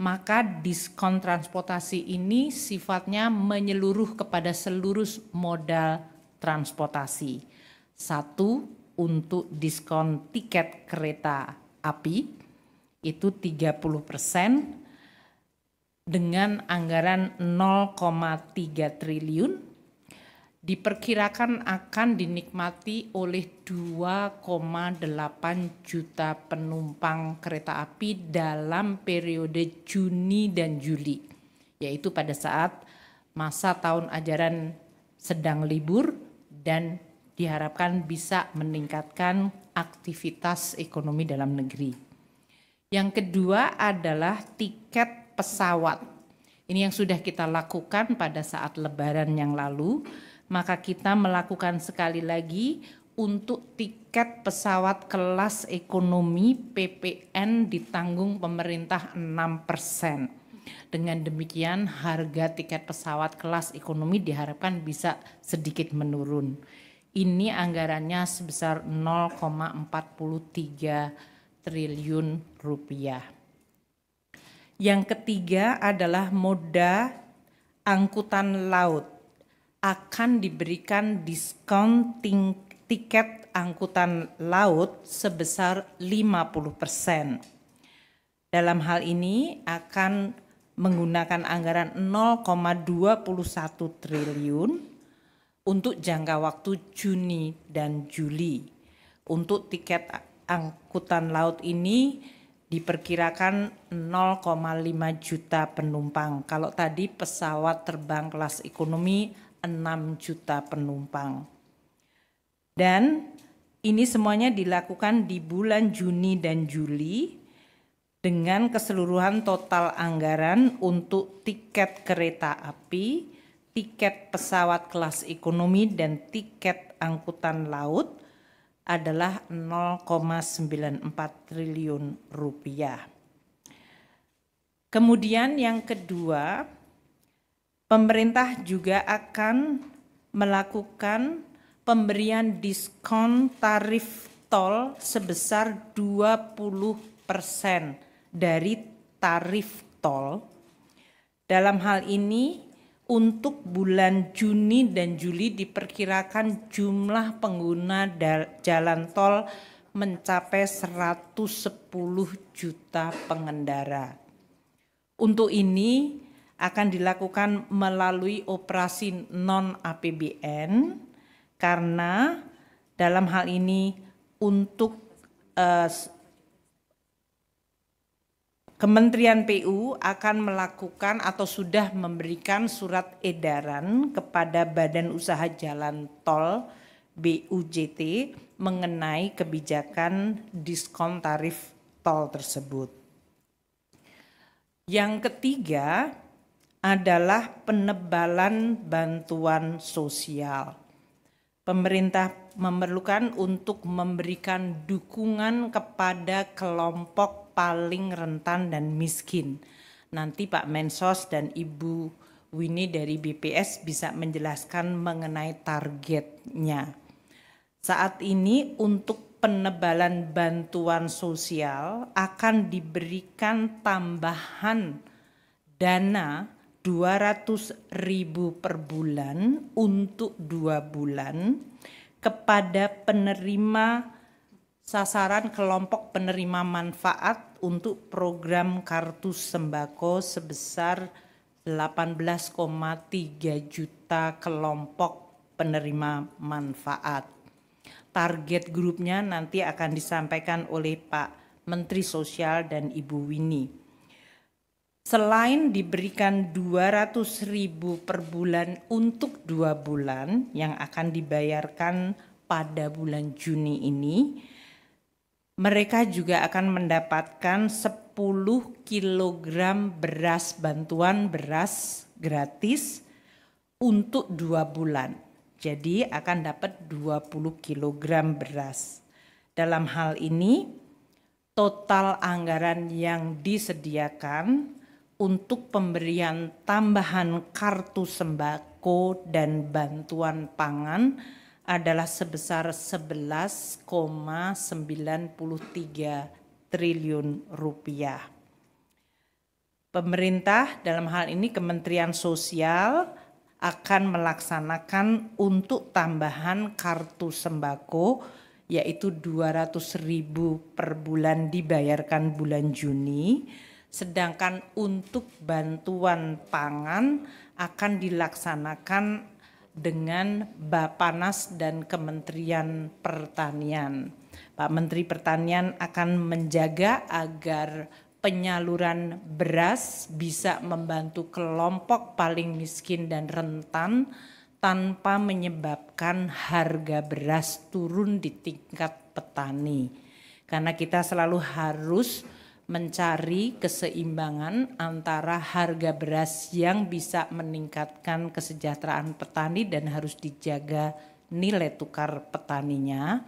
maka diskon transportasi ini sifatnya menyeluruh kepada seluruh modal transportasi. Satu, untuk diskon tiket kereta api itu 30% dengan anggaran 0,3 triliun, diperkirakan akan dinikmati oleh 2,8 juta penumpang kereta api dalam periode Juni dan Juli, yaitu pada saat masa tahun ajaran sedang libur dan diharapkan bisa meningkatkan aktivitas ekonomi dalam negeri. Yang kedua adalah tiket pesawat. Ini yang sudah kita lakukan pada saat Lebaran yang lalu, maka kita melakukan sekali lagi untuk tiket pesawat kelas ekonomi PPN ditanggung pemerintah 6%. Dengan demikian harga tiket pesawat kelas ekonomi diharapkan bisa sedikit menurun. Ini anggarannya sebesar 0,43 triliun rupiah. Yang ketiga adalah moda angkutan laut. Akan diberikan diskon tiket angkutan laut sebesar 50%. Dalam hal ini akan menggunakan anggaran 0,21 triliun untuk jangka waktu Juni dan Juli. Untuk tiket angkutan laut ini diperkirakan 0,5 juta penumpang. Kalau tadi pesawat terbang kelas ekonomi 6 juta penumpang. Dan ini semuanya dilakukan di bulan Juni dan Juli dengan keseluruhan total anggaran untuk tiket kereta api, tiket pesawat kelas ekonomi dan tiket angkutan laut adalah 0,94 triliun rupiah. Kemudian yang kedua, pemerintah juga akan melakukan pemberian diskon tarif tol sebesar 20% dari tarif tol. Dalam hal ini untuk bulan Juni dan Juli diperkirakan jumlah pengguna jalan tol mencapai 110 juta pengendara. Untuk ini akan dilakukan melalui operasi non-APBN karena dalam hal ini untuk Kementerian PU akan melakukan atau sudah memberikan surat edaran kepada Badan Usaha Jalan Tol BUJT mengenai kebijakan diskon tarif tol tersebut. Yang ketiga adalah penebalan bantuan sosial. Pemerintah memerlukan untuk memberikan dukungan kepada kelompok paling rentan dan miskin. Nanti Pak Mensos dan Ibu Winnie dari BPS bisa menjelaskan mengenai targetnya. Saat ini untuk penebalan bantuan sosial akan diberikan tambahan dana 200.000 per bulan untuk 2 bulan kepada penerima sasaran kelompok penerima manfaat untuk program kartu sembako sebesar 18,3 juta kelompok penerima manfaat. Target grupnya nanti akan disampaikan oleh Pak Menteri Sosial dan Ibu Winnie. Selain diberikan 200.000 per bulan untuk 2 bulan yang akan dibayarkan pada bulan Juni ini, mereka juga akan mendapatkan 10 kg beras, bantuan beras gratis untuk 2 bulan. Jadi akan dapat 20 kg beras. Dalam hal ini, total anggaran yang disediakan untuk pemberian tambahan kartu sembako dan bantuan pangan adalah sebesar 11,93 triliun rupiah. Pemerintah dalam hal ini Kementerian Sosial akan melaksanakan untuk tambahan kartu sembako yaitu 200.000 per bulan dibayarkan bulan Juni, sedangkan untuk bantuan pangan akan dilaksanakan dengan Bappenas dan Kementerian Pertanian. Pak Menteri Pertanian akan menjaga agar penyaluran beras bisa membantu kelompok paling miskin dan rentan tanpa menyebabkan harga beras turun di tingkat petani. Karena kita selalu harus mencari keseimbangan antara harga beras yang bisa meningkatkan kesejahteraan petani dan harus dijaga nilai tukar petaninya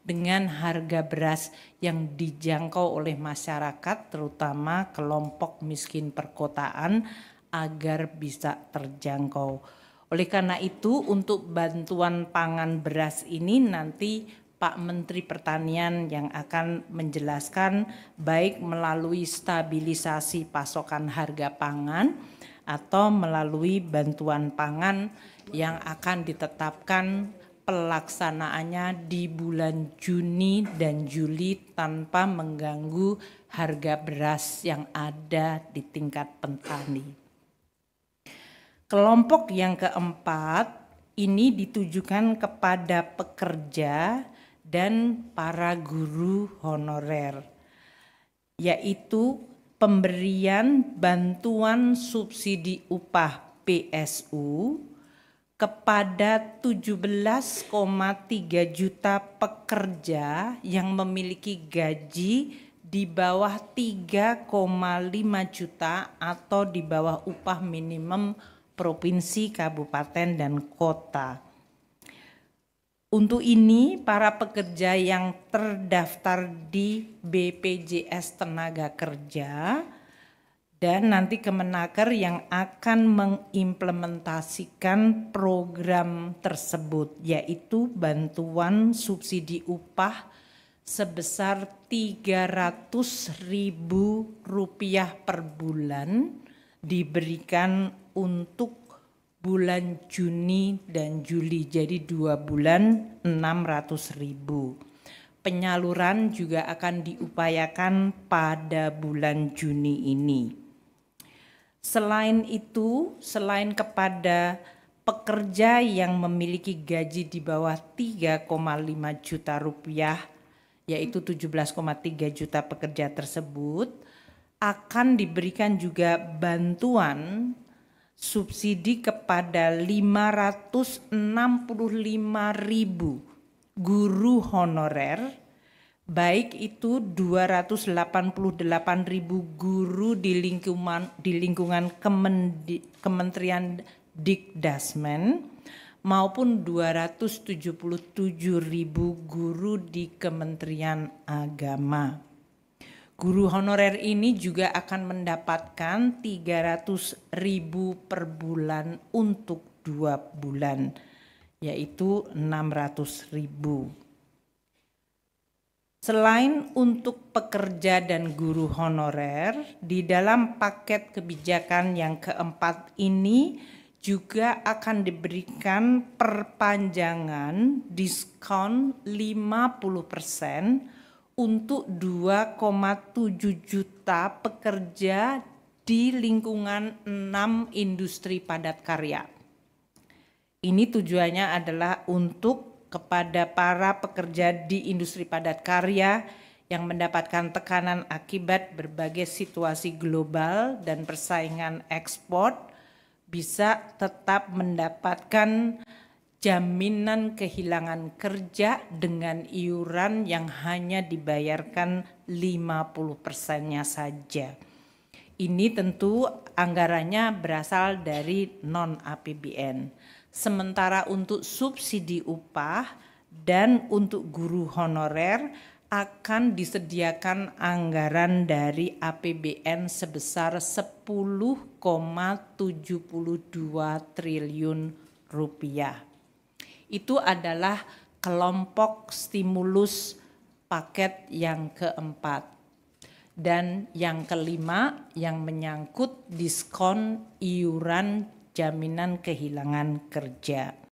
dengan harga beras yang dijangkau oleh masyarakat terutama kelompok miskin perkotaan agar bisa terjangkau. Oleh karena itu untuk bantuan pangan beras ini nanti Pak Menteri Pertanian yang akan menjelaskan baik melalui stabilisasi pasokan harga pangan atau melalui bantuan pangan yang akan ditetapkan pelaksanaannya di bulan Juni dan Juli tanpa mengganggu harga beras yang ada di tingkat petani. Kelompok yang keempat ini ditujukan kepada pekerja dan para guru honorer, yaitu pemberian bantuan subsidi upah PSU kepada 17,3 juta pekerja yang memiliki gaji di bawah 3,5 juta atau di bawah upah minimum provinsi, kabupaten, dan kota. Untuk ini, para pekerja yang terdaftar di BPJS Tenaga Kerja dan nanti Kemenaker yang akan mengimplementasikan program tersebut, yaitu bantuan subsidi upah sebesar Rp300.000 per bulan diberikan untuk bulan Juni dan Juli, jadi 2 bulan 600.000. Penyaluran juga akan diupayakan pada bulan Juni ini. Selain itu, selain kepada pekerja yang memiliki gaji di bawah 3,5 juta rupiah, yaitu 17,3 juta pekerja tersebut, akan diberikan juga bantuan subsidi kepada 565.000 guru honorer, baik itu 288.000 guru di lingkungan Kementerian Dikdasmen maupun 277.000 guru di Kementerian Agama. Guru honorer ini juga akan mendapatkan 300.000 per bulan untuk 2 bulan, yaitu 600.000. Selain untuk pekerja dan guru honorer, di dalam paket kebijakan yang keempat ini juga akan diberikan perpanjangan diskon 50% untuk 2,7 juta pekerja di lingkungan 6 industri padat karya. Ini tujuannya adalah untuk kepada para pekerja di industri padat karya yang mendapatkan tekanan akibat berbagai situasi global dan persaingan ekspor bisa tetap mendapatkan jaminan kehilangan kerja dengan iuran yang hanya dibayarkan 50%-nya saja. Ini tentu anggarannya berasal dari non-APBN. Sementara untuk subsidi upah dan untuk guru honorer akan disediakan anggaran dari APBN sebesar 10,72 triliun rupiah. Itu adalah kelompok stimulus paket yang keempat. Dan yang kelima yang menyangkut diskon iuran jaminan kehilangan kerja.